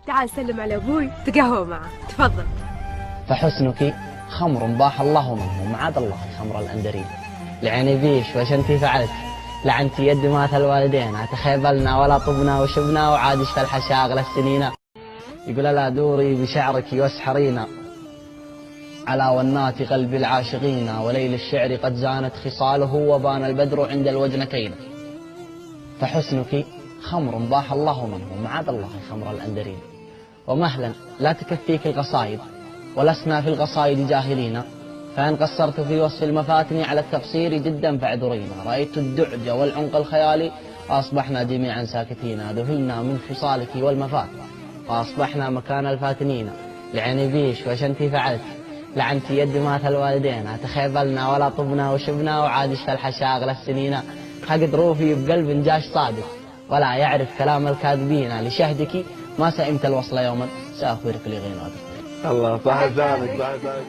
تعال سلم على أبوي تقهوى معه، تفضل. فحسنك خمر باح الله منه معاذ الله خمر الأندرين. لعيني بيش وش انتي فعلت، لعنت يد مات الوالدين، تخيبلنا ولا طبنا وشبنا وعادش في الحشاغل السنين. يقول لا دوري بشعرك واسحرينا على ونات قلب العاشقين، وليل الشعر قد زانت خصاله وبان البدر عند الوجنتين. فحسنك خمر باح الله منه معاذ الله خمر الأندرين. ومهلا لا تكفيك القصائد ولسنا في القصائد جاهلين، فإن قصرت في وصف المفاتن على التقصير جدا فاعذرينا. رأيت الدعج والعنق الخيالي وأصبحنا جميعا ساكتين، ذهلنا من خصالك والمفاتن وأصبحنا مكان الفاتنين. لعيني بيش وش انتي فعلت، لعنت يد مات الوالدين، تخيبلنا ولا طبنا وشبنا وعادش في الحشاغل السنين. حقد روفي بقلب جاش صادق ولا يعرف كلام الكاذبين، لشهدك ما سئمت الوصل يوما سأخبرك لغيناتك. الله صح لسانك صح لسانك.